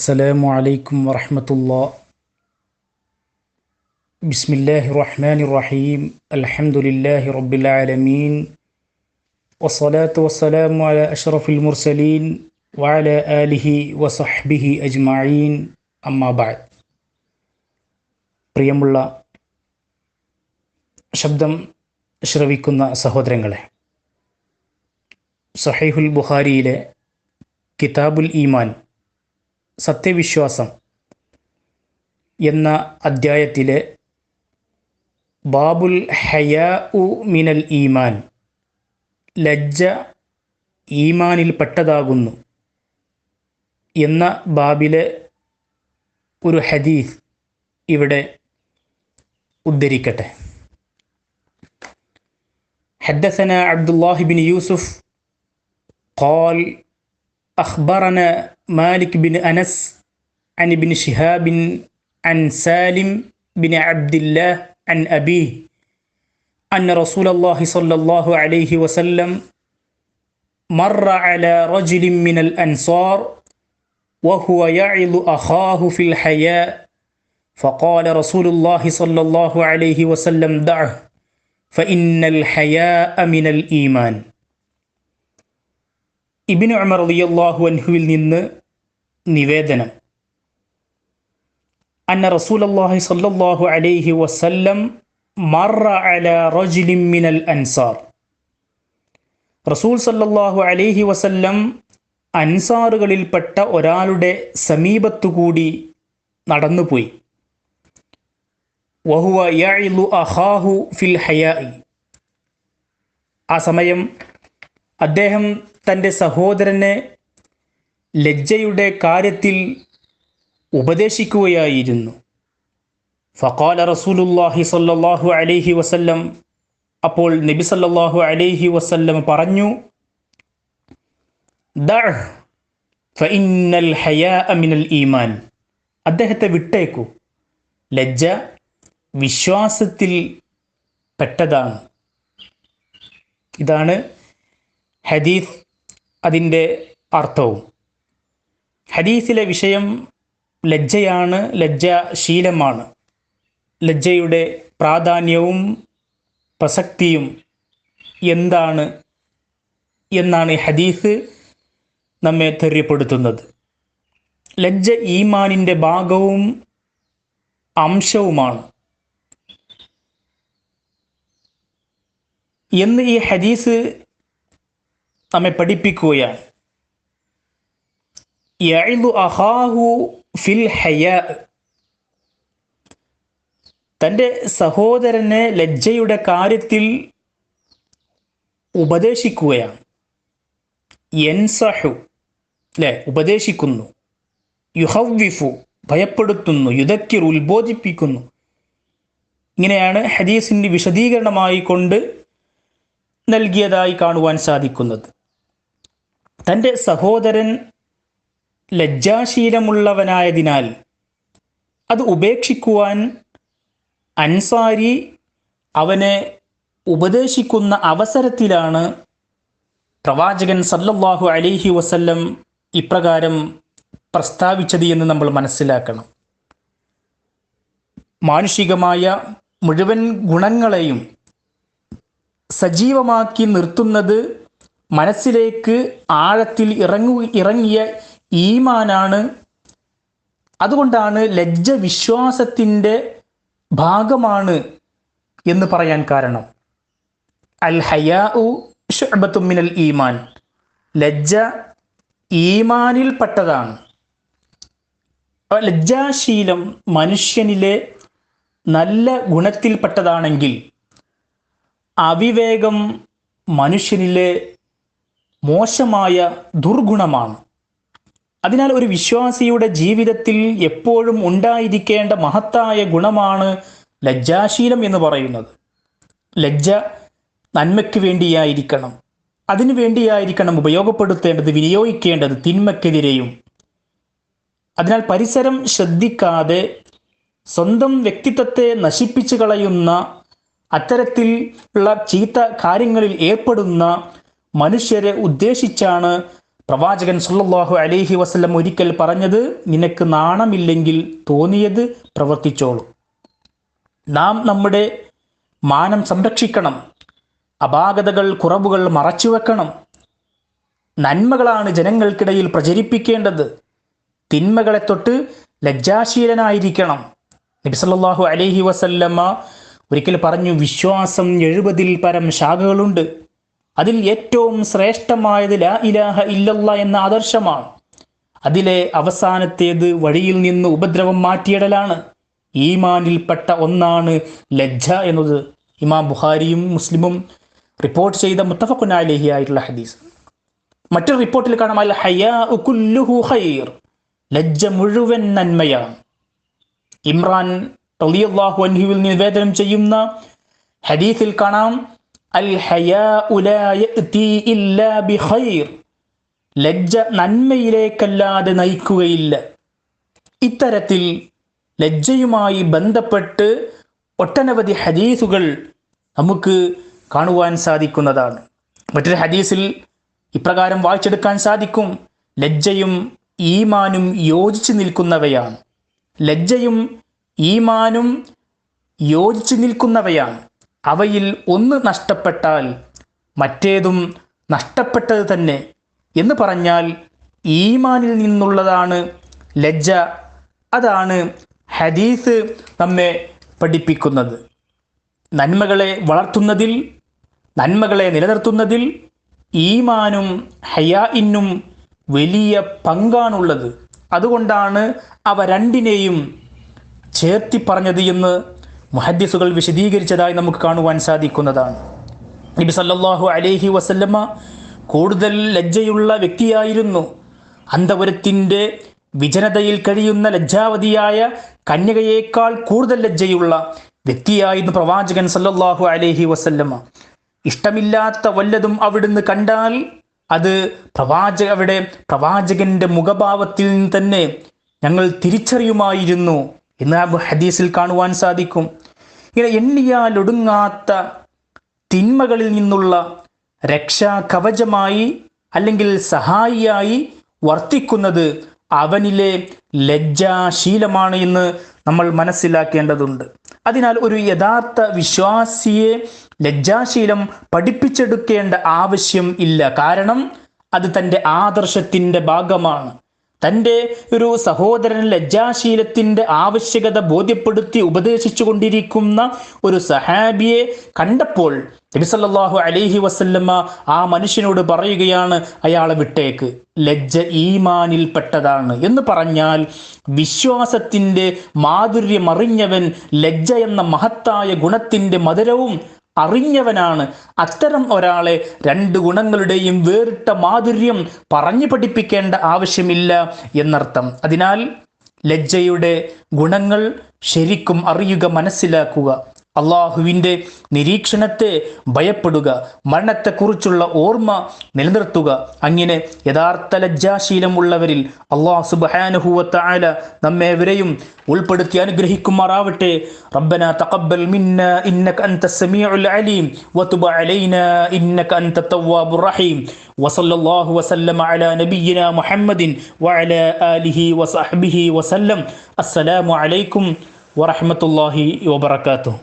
السلام عليكم ورحمة الله. بسم الله الرحمن الرحيم. الحمد لله رب العالمين، والصلاة والسلام على أشرف المرسلين وعلى آله وصحبه أجمعين. أما بعد. പ്രിയമുള്ള ശബ്ദം ശ്രവിക്കുന്ന സഹോദരങ്ങളെ, സഹീഹുൽ ബുഖാരിയിലെ കിതാബുൽ ഈമാൻ, സത്യവിശ്വാസം എന്ന അദ്ധ്യായത്തിലെ ബാബുൽ ഹയാഉ മിനൽ ഈമാൻ, ലജ്ജ ഈമാനിൽ പെട്ടതാകുന്നു എന്ന ബാബിലെ ഒരു ഹദീസ് ഇവിടെ ഉദ്ധരിക്കട്ടെ. ഹദ്ദസന അബ്ദുല്ലാഹി ബിൻ യൂസുഫ് ഖാൽ അഖ്ബറന മാലിക് ബിൻ അനസ് അൻ ഇബ്ൻ ശിഹാബ് അൻ സാലിം ബിൻ അബ്ദില്ലാഹ് അൻ അബീഹ് അന്ന റസൂലല്ലാഹി സ്വല്ലല്ലാഹു അലൈഹി വസല്ലം മറ അലാ റജുലിൻ മിനൽ അൻസാർ വഹുവ യഇദു അഖാഹു ഫിൽ ഹയാ فقال رسول الله صلى الله عليه وسلم دعه فإن الحياء من الإيمان. ഇബ്നു ഉമർ റളിയല്ലാഹു അൻഹുവിൽ നിന്ന് നിവേദനം, അന്ന റസൂലുള്ളാഹി സ്വല്ലല്ലാഹു അലൈഹി വസല്ലം മറ അലാ റജുലിൻ മിനൽ അൻസാർ, റസൂൽ സ്വല്ലല്ലാഹു അലൈഹി വസല്ലം അൻസാറുകളിൽപ്പെട്ട ഒരാളുടെ സമീപത്തുകൂടി നടന്നുപോയി. വഹുവ യഇദു അഖാഹു ഫിൽ ഹയാഇ, ആ സമയം അദ്ദേഹം തൻ്റെ സഹോദരനെ ലജ്ജയുടെ കാര്യത്തിൽ ഉപദേശിക്കുകയായിരുന്നു. ഫഖാല റസൂലുള്ളാഹി സ്വല്ലല്ലാഹു അലൈഹി വസല്ലം, അപ്പോൾ നബി സല്ലല്ലാഹു അലൈഹി വസല്ലം പറഞ്ഞു, ദഅഹ് ഫഇന്നൽ ഹയാഅ മിനൽ ഈമാൻ, അദ്ദേഹത്തെ വിട്ടേക്കൂ, ലജ്ജ വിശ്വാസത്തിൽ പെട്ടതാണ്. ഇതാണ് ഹദീസ്, അതിൻ്റെ അർത്ഥവും. ഹദീസിലെ വിഷയം ലജ്ജയാണ്, ലജ്ജാശീലമാണ്. ലജ്ജയുടെ പ്രാധാന്യവും പ്രസക്തിയും എന്താണ് എന്നാണ് ഹദീസ് നമ്മെ തെര്യപ്പെടുത്തുന്നത്. ലജ്ജ ഈമാനിൻ്റെ ഭാഗവും അംശവുമാണ് എന്ന് ഈ ഹദീസ് നമ്മെ പഠിപ്പിക്കുകയാണ്. യഇദു അഖാഹു ഫിൽ ഹയാ, തൻ്റെ സഹോദരനെ ലജ്ജയുടെ കാര്യത്തിൽ ഉപദേശിക്കുകയാണ്. യൻസഹു, ഉപദേശിക്കുന്നു. യുഹവ്വിഫു, ഭയപ്പെടുത്തുന്നു. യുദക്കിർ, ഉത്ബോധിപ്പിക്കുന്നു. ഇങ്ങനെയാണ് ഹദീസിൻ്റെ വിശദീകരണമായി കൊണ്ട് നൽകിയതായി കാണുവാൻ സാധിക്കുന്നത്. തൻ്റെ സഹോദരൻ ലജ്ജാശീലമുള്ളവനായതിനാൽ അത് ഉപേക്ഷിക്കുവാൻ അൻസാരി അവനെ ഉപദേശിക്കുന്ന അവസരത്തിലാണ് പ്രവാചകൻ സല്ലല്ലാഹു അലൈഹി വസല്ലം ഇപ്രകാരം പ്രസ്താവിച്ചത് എന്ന് നമ്മൾ മനസ്സിലാക്കണം. മാനുഷികമായ മുഴുവൻ ഗുണങ്ങളെയും സജീവമാക്കി നിർത്തുന്നത് മനസ്സിലേക്ക് ആഴത്തിൽ ഇറങ്ങിയ ഈമാനാണ്. അതുകൊണ്ടാണ് ലജ്ജ വിശ്വാസത്തിൻ്റെ ഭാഗമാണ് എന്ന് പറയാൻ കാരണം. അൽ ഹയാഉ ശുഅബത്തും മിനൽ ഈമാൻ, ലജ്ജ ഈമാനിൽപ്പെട്ടതാണ്. ലജ്ജാശീലം മനുഷ്യനിലെ നല്ല ഗുണത്തിൽപ്പെട്ടതാണെങ്കിൽ അവിവേകം മനുഷ്യനിലെ മോശമായ ദുർഗുണമാണ്. അതിനാൽ ഒരു വിശ്വാസിയുടെ ജീവിതത്തിൽ എപ്പോഴും ഉണ്ടായിരിക്കേണ്ട മഹത്തായ ഗുണമാണ് ലജ്ജാശീലം എന്ന് പറയുന്നത്. ലജ്ജ നന്മയ്ക്ക് വേണ്ടിയായിരിക്കണം, അതിനു വേണ്ടിയായിരിക്കണം ഉപയോഗപ്പെടുത്തേണ്ടത്, വിനിയോഗിക്കേണ്ടത് തിന്മക്കെതിരെയും. അതിനാൽ പരിസരം ശ്രദ്ധിക്കാതെ സ്വന്തം വ്യക്തിത്വത്തെ നശിപ്പിച്ചു കളയുന്ന അത്തരത്തിലുള്ള ചീത്ത കാര്യങ്ങളിൽ ഏർപ്പെടുന്ന മനുഷ്യരെ ഉദ്ദേശിച്ചാണ് പ്രവാചകൻ സല്ലല്ലാഹു അലൈഹി വസല്ലം ഒരിക്കൽ പറഞ്ഞത്, നിനക്ക് നാണമില്ലെങ്കിൽ തോന്നിയത് പ്രവർത്തിച്ചോളൂ. നാം നമ്മുടെ മാനം സംരക്ഷിക്കണം, അപാകതകൾ, കുറവുകൾ മറച്ചുവെക്കണം. നന്മകളാണ് ജനങ്ങൾക്കിടയിൽ പ്രചരിപ്പിക്കേണ്ടത്. തിന്മകളെ തൊട്ട് ലജ്ജാശീലനായിരിക്കണം. നബി സല്ലല്ലാഹു അലൈഹി വസല്ലമ ഒരിക്കൽ പറഞ്ഞു, വിശ്വാസം 70-ൽ പരം ശാഖകളുണ്ട്. അതിൽ ഏറ്റവും ശ്രേഷ്ഠമായത് ലാ ഇലാഹ ഇല്ലല്ലാഹ് എന്ന ആദർശമാണ്. അതിലെ അവസാനത്തേത് വഴിയിൽ നിന്ന് ഉപദ്രവം മാറ്റിയിടലാണ്. ഈമാനിൽപ്പെട്ട ഒന്നാണ് ലജ്ജ എന്നത്. ഇമാം ബുഖാരിയും മുസ്ലിമും റിപ്പോർട്ട് ചെയ്ത മുത്തഫഖുൻ അലൈഹി ആയിട്ടുള്ള ഹദീസ്. മറ്റൊരു റിപ്പോർട്ടിൽ കാണാം, അൽ ഹയാഉ കുല്ലുഹു ഖൈർ, ലജ്ജ മുഴുവൻ നന്മയാണ്. ഇമ്രാൻ റളിയല്ലാഹു അൻഹുവിൽ നിവേദനം ചെയ്യുന്ന ഹദീസിൽ കാണാം, അൽ ഹയാഉ ലാ യഅതി ഇല്ലാ ബിഖൈർ, ലജ്ജ നന്മയിലേക്കല്ലാതെ നയിക്കുകയില്ല. ഇത്തരത്തിൽ ലജ്ജയുമായി ബന്ധപ്പെട്ട് ഒട്ടനവധി ഹദീസുകൾ നമുക്ക് കാണുവാൻ സാധിക്കുന്നതാണ്. മറ്റൊരു ഹദീസിൽ ഇപ്രകാരം വായിച്ചെടുക്കാൻ സാധിക്കും, ലജ്ജയും ഈമാനും യോജിച്ച് നിൽക്കുന്നവയാണ്. ലജ്ജയും ഈമാനും യോജിച്ച് നിൽക്കുന്നവയാണ്. അവയിൽ ഒന്ന് നഷ്ടപ്പെട്ടാൽ മറ്റേതും നഷ്ടപ്പെട്ടത് തന്നെ എന്ന് പറഞ്ഞാൽ ഈമാനിൽ നിന്നുള്ളതാണ് ലജ്ജ. അതാണ് ഹദീസ് നമ്മെ പഠിപ്പിക്കുന്നത്. നന്മകളെ വളർത്തുന്നതിൽ, നന്മകളെ നിലനിർത്തുന്നതിൽ ഈമാനും ഹയാഇനും വലിയ പങ്കാണുള്ളത്. അതുകൊണ്ടാണ് അവ രണ്ടിനെയും ചേർത്തി പറഞ്ഞത് എന്ന് മുഹദ്ദിസുകൾ വിശദീകരിച്ചതായി നമുക്ക് കാണുവാൻ സാധിക്കുന്നതാണ്. നബി സല്ലല്ലാഹു അലൈഹി വസല്ലമ കൂടുതൽ ലജ്ജയുള്ള വ്യക്തിയായിരുന്നു. അന്തപുരത്തിൻ്റെ വിജനതയിൽ കഴിയുന്ന ലജ്ജാവതിയായ കന്യകയേക്കാൾ കൂടുതൽ ലജ്ജയുള്ള വ്യക്തിയായിരുന്നു പ്രവാചകൻ സല്ലല്ലാഹു അലൈഹി വസല്ലമ. ഇഷ്ടമില്ലാത്ത വല്ലതും അവിടുന്ന് കണ്ടാൽ അത് പ്രവാചകന്റെ മുഖഭാവത്തിൽ നിന്ന് തന്നെ ഞങ്ങൾ തിരിച്ചറിയുമായിരുന്നു എന്ന് ആ ഹദീസിൽ കാണുവാൻ സാധിക്കും. ഇങ്ങനെ എണ്ണിയാലൊടുങ്ങാത്ത തിന്മകളിൽ നിന്നുള്ള രക്ഷാ കവചമായി അല്ലെങ്കിൽ സഹായിയായി വർത്തിക്കുന്നത് അവനിലെ ലജ്ജാശീലമാണ് എന്ന് നമ്മൾ മനസ്സിലാക്കേണ്ടതുണ്ട്. അതിനാൽ ഒരു യഥാർത്ഥ വിശ്വാസിയെ ലജ്ജാശീലം പഠിപ്പിച്ചെടുക്കേണ്ട ആവശ്യം ഇല്ല. കാരണം അത് തൻ്റെ ആദർശത്തിൻ്റെ ഭാഗമാണ്. തൻ്റെ ഒരു സഹോദരൻ ലജ്ജാശീലത്തിൻ്റെ ആവശ്യകത ബോധ്യപ്പെടുത്തി ഉപദേശിച്ചു കൊണ്ടിരിക്കുന്ന ഒരു സഹാബിയെ കണ്ടപ്പോൾ നബി സല്ലല്ലാഹു അലൈഹി വസല്ലമ ആ മനുഷ്യനോട് പറയുകയാണ്, അയാളെ വിട്ടേക്ക്, ലജ്ജ ഈമാനിൽപ്പെട്ടതാണ് എന്ന് പറഞ്ഞാൽ വിശ്വാസത്തിൻ്റെ മാധുര്യം അറിഞ്ഞവൻ ലജ്ജ എന്ന മഹത്തായ ഗുണത്തിൻ്റെ മധുരവും അറിഞ്ഞവനാണ്. അത്തരം ഒരാളെ രണ്ട് ഗുണങ്ങളുടെയും വേറിട്ട മാധുര്യം പറഞ്ഞു പഠിപ്പിക്കേണ്ട ആവശ്യമില്ല എന്നർത്ഥം. അതിനാൽ ലജ്ജയുടെ ഗുണങ്ങൾ ശരിക്കും അറിയുക, മനസ്സിലാക്കുക, അള്ളാഹുവിൻ്റെ നിരീക്ഷണത്തെ ഭയപ്പെടുക, മരണത്തെക്കുറിച്ചുള്ള ഓർമ്മ നിലനിർത്തുക. അങ്ങനെ യഥാർത്ഥ ലജ്ജാശീലം ഉള്ളവരിൽ അള്ളാഹു സുബ്ഹാനഹു വ തആല നമ്മേവരെയും ഉൾപ്പെടുത്തി അനുഗ്രഹിക്കുമാറാവട്ടെ. റബ്ബനാ തഖബ്ബൽ മിന്നാ ഇന്നക അൻതസ് സമീഉൽ അലീം വതുബ് അലൈനാ ഇന്നക അൻതത് തവ്വാബുർ റഹീം വസല്ലല്ലാഹു വസല്ലമ അലാ നബിയിനാ മുഹമ്മദിൻ വഅലാ ആലിഹി വസഹ്ബിഹി വസല്ലം. അസ്സലാമു അലൈക്കും വറഹ്മത്തുള്ളാഹി വബറകാതുഹു.